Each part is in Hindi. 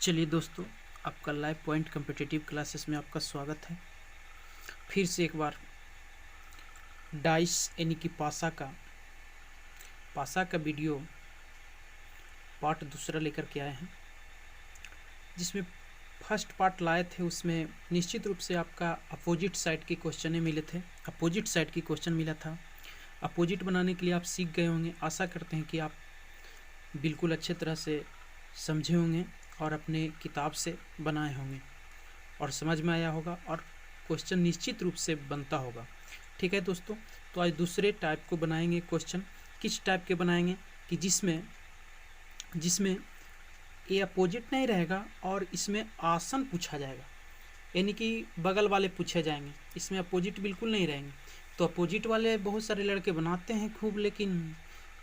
चलिए दोस्तों, आपका लाइव पॉइंट कम्पिटिटिव क्लासेस में आपका स्वागत है। फिर से एक बार डाइस यानी कि पासा का वीडियो पार्ट दूसरा लेकर के आए हैं, जिसमें फर्स्ट पार्ट लाए थे। उसमें निश्चित रूप से आपका अपोजिट साइड के क्वेश्चन मिले थे, अपोजिट साइड की क्वेश्चन मिला था। अपोजिट बनाने के लिए आप सीख गए होंगे। आशा करते हैं कि आप बिल्कुल अच्छे तरह से समझे होंगे और अपने किताब से बनाए होंगे और समझ में आया होगा और क्वेश्चन निश्चित रूप से बनता होगा। ठीक है दोस्तों, तो आज दूसरे टाइप को बनाएंगे। क्वेश्चन किस टाइप के बनाएंगे कि जिसमें ये अपोजिट नहीं रहेगा और इसमें आसन पूछा जाएगा, यानी कि बगल वाले पूछे जाएंगे। इसमें अपोजिट बिल्कुल नहीं रहेंगे। तो अपोजिट वाले बहुत सारे लड़के बनाते हैं खूब, लेकिन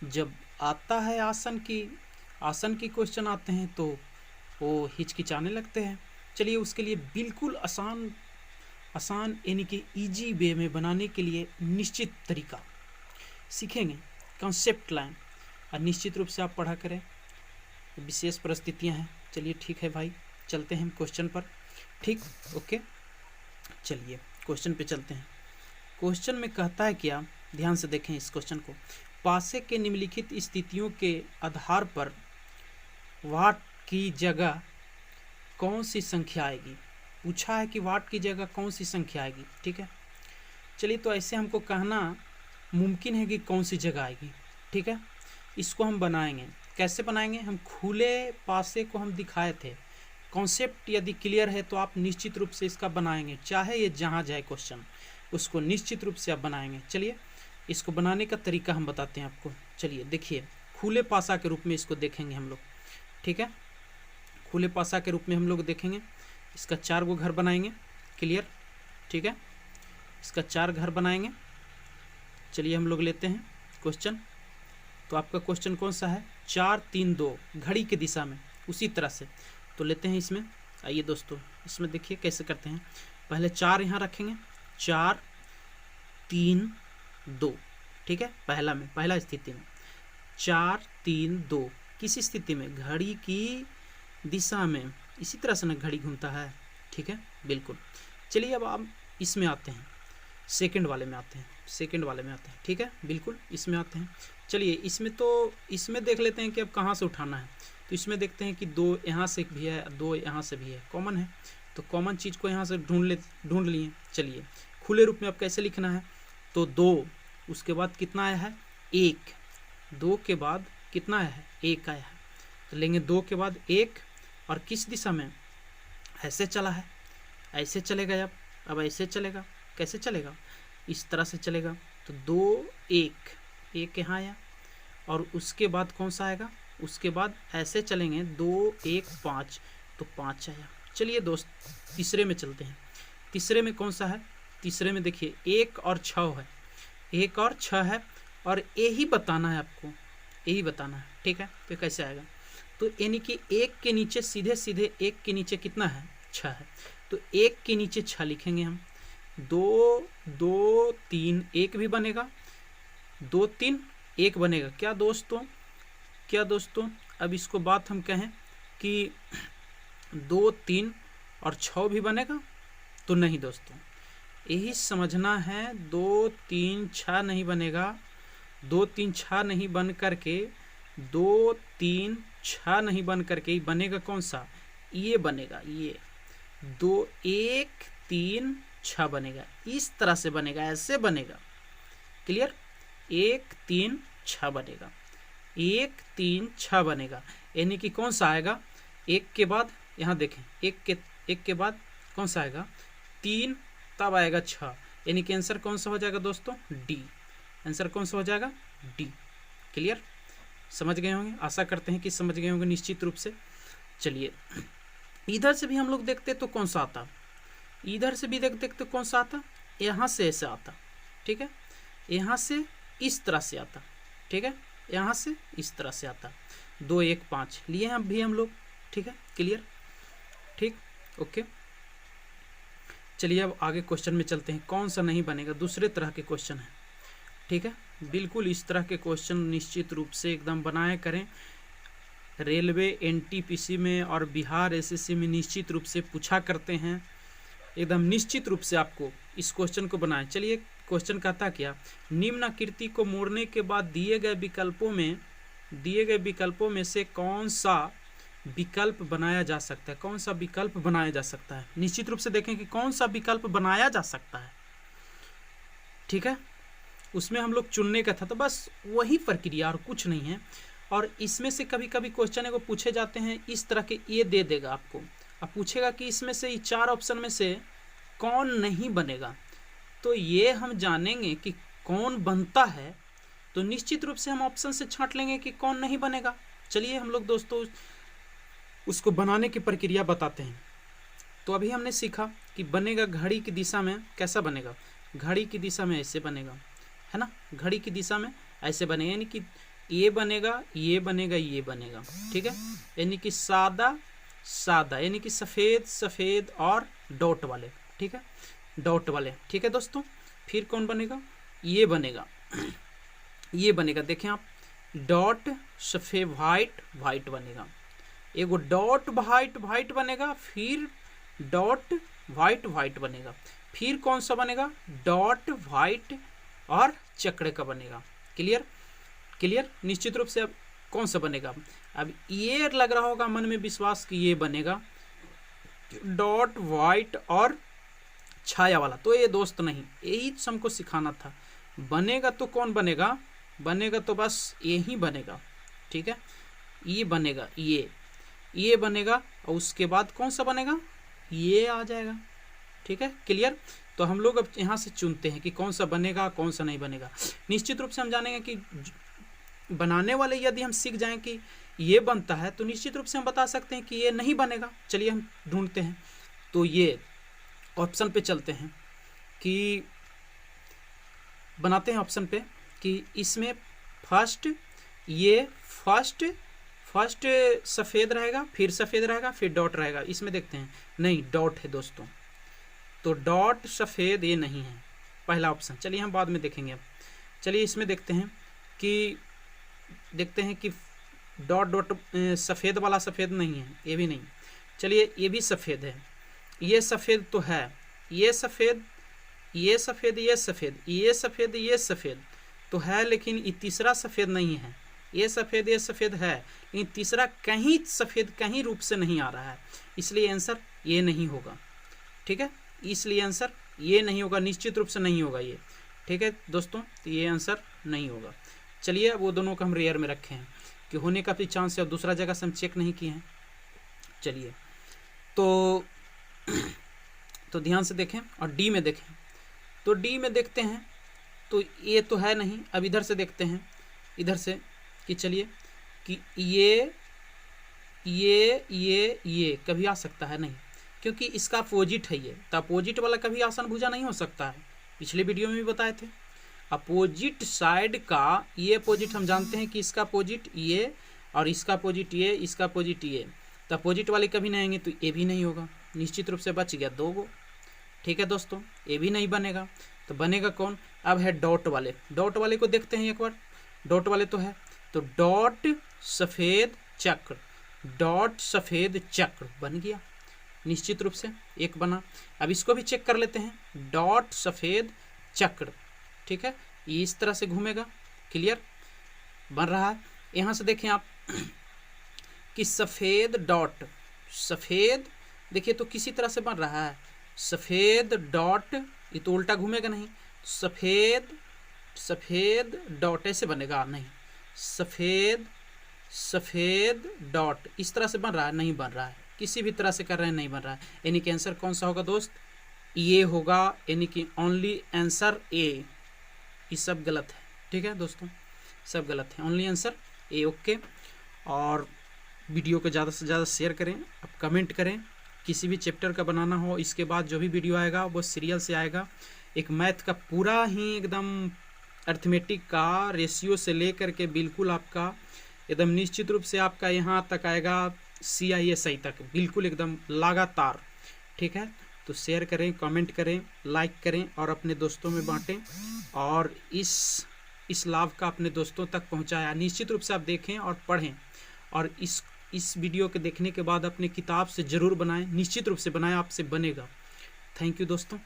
जब आता है आसन की क्वेश्चन आते हैं तो वो हिचकिचाने लगते हैं। चलिए, उसके लिए बिल्कुल आसान यानी कि इजी वे में बनाने के लिए निश्चित तरीका सीखेंगे, कॉन्सेप्ट लाइन। और निश्चित रूप से आप पढ़ा करें, विशेष परिस्थितियां हैं। चलिए ठीक है भाई, चलते हैं क्वेश्चन पर। ठीक, ओके, चलिए क्वेश्चन पे चलते हैं। क्वेश्चन में कहता है क्या, ध्यान से देखें इस क्वेश्चन को। पासे के निम्नलिखित स्थितियों के आधार पर वाट की जगह कौन सी संख्या आएगी। पूछा है कि वाट की जगह कौन सी संख्या आएगी। ठीक है, चलिए, तो ऐसे हमको कहना मुमकिन है कि कौन सी जगह आएगी। ठीक है, इसको हम बनाएंगे। कैसे बनाएंगे? हम खुले पासे को हम दिखाए थे। कॉन्सेप्ट यदि क्लियर है तो आप निश्चित रूप से इसका बनाएंगे, चाहे ये जहाँ जाए क्वेश्चन, उसको निश्चित रूप से आप बनाएंगे। चलिए, इसको बनाने का तरीका हम बताते हैं आपको। चलिए देखिए, खुले पासा के रूप में इसको देखेंगे हम लोग। ठीक है, खुले पासा के रूप में हम लोग देखेंगे। इसका 4 गो घर बनाएंगे। क्लियर? ठीक है, इसका 4 घर बनाएंगे। चलिए हम लोग लेते हैं क्वेश्चन। तो आपका क्वेश्चन कौन सा है? 4 3 2, घड़ी की दिशा में। उसी तरह से तो लेते हैं इसमें। आइए दोस्तों, इसमें देखिए कैसे करते हैं। पहले 4 यहाँ रखेंगे, 4 3 2। ठीक है, पहला स्थिति में 4 3 2। किस स्थिति में? घड़ी की दिशा में। इसी तरह से ना घड़ी घूमता है। ठीक है, बिल्कुल। चलिए, अब आप इसमें आते हैं, सेकंड वाले में आते हैं। ठीक है, बिल्कुल इसमें आते हैं। चलिए, इसमें देख लेते हैं कि अब कहाँ से उठाना है। तो इसमें देखते हैं कि 2 यहाँ से भी है, 2 यहाँ से भी है, कॉमन है। तो कॉमन चीज़ को यहाँ से ढूंढ लिए। चलिए, खुले रूप में अब कैसे लिखना है? तो 2, उसके बाद कितना आया है? 1। 2 के बाद कितना आया है? 1 आया है। तो लेंगे 2 के बाद 1, और किस दिशा में? ऐसे चला है, ऐसे चलेगा। अब ऐसे चलेगा। कैसे चलेगा? इस तरह से चलेगा। तो 2 1 यहाँ आया, और उसके बाद कौन सा आएगा? उसके बाद ऐसे चलेंगे, 2 1 5, तो 5 आया। चलिए दोस्त, तीसरे में चलते हैं। तीसरे में कौन सा है? तीसरे में देखिए 1 और 6 है। 1 और 6 है, और यही बताना है आपको, यही बताना है। ठीक है, तो कैसे आएगा? तो यानी कि 1 के नीचे सीधे 1 के नीचे कितना है? 6 है। तो 1 के नीचे 6 लिखेंगे हम। 2 2 3 1 भी बनेगा, 2 3 1 बनेगा। क्या दोस्तों, अब इसको बात हम कहें कि 2 3 और 6 भी बनेगा? तो नहीं दोस्तों, यही समझना है। 2 3 6 नहीं बनेगा। 2 3 6 नहीं बन करके 2 3 6 नहीं बन करके बनेगा कौन सा? ये बनेगा, ये 2 1 3 6 बनेगा। इस तरह से बनेगा, ऐसे बनेगा। क्लियर? 1 3 6 बनेगा, 1 3 6 बनेगा। यानी कि कौन सा आएगा? 1 के बाद यहाँ देखें, 1 के बाद कौन सा आएगा? 3, तब आएगा 6। यानी कि आंसर कौन सा हो जाएगा दोस्तों? डी। आंसर कौन सा हो जाएगा? डी। क्लियर? समझ गए होंगे, आशा करते हैं कि समझ गए होंगे निश्चित रूप से। चलिए, इधर से भी हम लोग देखते तो कौन सा आता? इधर से भी देखते तो कौन सा आता? यहाँ से ऐसे आता। ठीक है, यहाँ से इस तरह से आता। ठीक है, यहाँ से इस तरह से आता। 2 1 5 लिए हैं भी हम लोग। ठीक है, क्लियर? ठीक, ओके। चलिए, अब आगे क्वेश्चन में चलते हैं। कौन सा नहीं बनेगा? दूसरे तरह के क्वेश्चन है। ठीक है, बिल्कुल इस तरह के क्वेश्चन निश्चित रूप से एकदम बनाए करें। रेलवे एनटीपीसी में और बिहार एसएससी में निश्चित रूप से पूछा करते हैं। एकदम निश्चित रूप से आपको इस क्वेश्चन को बनाएं। चलिए क्वेश्चन कहता क्या, निम्नाकृति को मोड़ने के बाद दिए गए विकल्पों में से कौन सा विकल्प बनाया जा सकता है, कौन सा विकल्प बनाया जा सकता है। निश्चित रूप से देखें कि कौन सा विकल्प बनाया जा सकता है, ठीक है। उसमें हम लोग चुनने का था, तो बस वही प्रक्रिया और कुछ नहीं है। और इसमें से कभी कभी क्वेश्चन को पूछे जाते हैं इस तरह के, ये दे देगा आपको, अब पूछेगा कि इसमें से 4 ऑप्शन में से कौन नहीं बनेगा, तो ये हम जानेंगे कि कौन बनता है तो निश्चित रूप से हम ऑप्शन से छांट लेंगे कि कौन नहीं बनेगा। चलिए हम लोग दोस्तों उसको बनाने की प्रक्रिया बताते हैं। तो अभी हमने सीखा कि बनेगा घड़ी की दिशा में, कैसा बनेगा, घड़ी की दिशा में ऐसे बनेगा, है ना, घड़ी की दिशा में ऐसे बनेगा, यानी कि ये बनेगा, ये बनेगा, ये बनेगा, ठीक है। यानी कि सादा सादा, यानी कि सफ़ेद सफ़ेद और डॉट वाले, ठीक है, डॉट वाले, ठीक है दोस्तों। फिर कौन बनेगा, ये बनेगा, ये बनेगा, देखें आप, डॉट सफ़ेद वाइट वाइट बनेगा, एगो डॉट वाइट वाइट बनेगा, फिर डॉट वाइट वाइट बनेगा, फिर कौन सा बनेगा, डॉट वाइट और चक्र का बनेगा। क्लियर क्लियर, निश्चित रूप से अब कौन सा बनेगा, अब ये लग रहा होगा मन में विश्वास कि ये बनेगा डॉट वाइट और छाया वाला, तो ये दोस्त नहीं, यही हमको सिखाना था। बनेगा तो कौन बनेगा, बनेगा तो बस यही बनेगा, ठीक है, ये बनेगा, ये बनेगा, और उसके बाद कौन सा बनेगा, ये आ जाएगा, ठीक है। क्लियर, तो हम लोग अब यहाँ से चुनते हैं कि कौन सा बनेगा कौन सा नहीं बनेगा। निश्चित रूप से हम जानेंगे कि बनाने वाले यदि हम सीख जाएं कि ये बनता है तो निश्चित रूप से हम बता सकते हैं कि ये नहीं बनेगा। चलिए हम ढूंढते हैं, तो ये ऑप्शन पे चलते हैं कि बनाते हैं ऑप्शन पे कि इसमें फर्स्ट सफ़ेद रहेगा, फिर सफ़ेद रहेगा, फिर डॉट रहेगा। इसमें देखते हैं, नहीं डॉट है दोस्तों, तो डॉट सफ़ेद ये नहीं है पहला ऑप्शन। चलिए हम बाद में देखेंगे। अब चलिए इसमें देखते हैं कि डॉट डॉट सफ़ेद वाला सफ़ेद नहीं है, ये भी नहीं। चलिए ये भी सफ़ेद है, ये सफ़ेद तो है, ये सफ़ेद ये सफ़ेद ये सफ़ेद ये सफ़ेद ये सफ़ेद तो है, लेकिन ये तीसरा सफ़ेद नहीं है। ये सफ़ेद है, लेकिन तीसरा कहीं सफ़ेद कहीं रूप से नहीं आ रहा है, इसलिए आंसर ये नहीं होगा, ठीक है। इसलिए आंसर ये नहीं होगा, निश्चित रूप से नहीं होगा ये, ठीक है दोस्तों, तो ये आंसर नहीं होगा। चलिए वो दोनों को हम रेयर में रखे हैं कि होने का भी चांस है, और दूसरा जगह से हम चेक नहीं किए हैं। चलिए तो ध्यान से देखें और डी में देखें, तो डी में देखते हैं तो ये तो है नहीं। अब इधर से देखते हैं, इधर से कि चलिए कि ये कभी आ सकता है नहीं, क्योंकि इसका अपोजिट है ये, तो अपोजिट वाला कभी आसन भुजा नहीं हो सकता है। पिछले वीडियो में भी बताए थे, अपोजिट साइड का ये अपोजिट हम जानते हैं कि इसका अपोजिट ये और इसका अपोजिट ये, इसका अपोजिट ये, तो अपोजिट वाले कभी नहीं आएंगे, तो ये भी नहीं होगा। निश्चित रूप से बच गया 2 गो, ठीक है दोस्तों, ये भी नहीं बनेगा। तो बनेगा कौन, अब है डॉट वाले। डॉट वाले को देखते हैं एक बार, डॉट वाले तो है, तो डॉट सफ़ेद चक्र, डॉट सफ़ेद चक्र बन गया, निश्चित रूप से एक बना। अब इसको भी चेक कर लेते हैं, डॉट सफ़ेद चक्र, ठीक है, ये इस तरह से घूमेगा। क्लियर, बन रहा है। यहाँ से देखें आप कि सफ़ेद डॉट, सफ़ेद देखिए तो किसी तरह से बन रहा है, सफ़ेद डॉट, ये तो उल्टा घूमेगा नहीं, सफ़ेद डॉट ऐसे बनेगा नहीं, सफ़ेद डॉट इस तरह से बन रहा है, नहीं बन रहा है, किसी भी तरह से कर रहे हैं नहीं बन रहा है। यानी कि आंसर कौन सा होगा दोस्त, ये होगा, यानी कि ओनली आंसर ए। ये सब गलत है, ठीक है दोस्तों, सब गलत है, ओनली आंसर ए। ओके, और वीडियो को ज़्यादा से ज़्यादा शेयर करें, अब कमेंट करें, किसी भी चैप्टर का बनाना हो, इसके बाद जो भी वीडियो आएगा वो सीरियल से आएगा। एक मैथ का पूरा ही एकदम अर्थमेटिक का रेशियो से लेकर के बिल्कुल आपका एकदम निश्चित रूप से आपका यहाँ तक आएगा CISI तक, बिल्कुल एकदम लगातार, ठीक है। तो शेयर करें, कमेंट करें, लाइक करें और अपने दोस्तों में बांटें, और इस लाभ का अपने दोस्तों तक पहुँचाया। निश्चित रूप से आप देखें और पढ़ें, और इस वीडियो के देखने के बाद अपने किताब से ज़रूर बनाएं, निश्चित रूप से बनाएं, आपसे बनेगा। थैंक यू दोस्तों।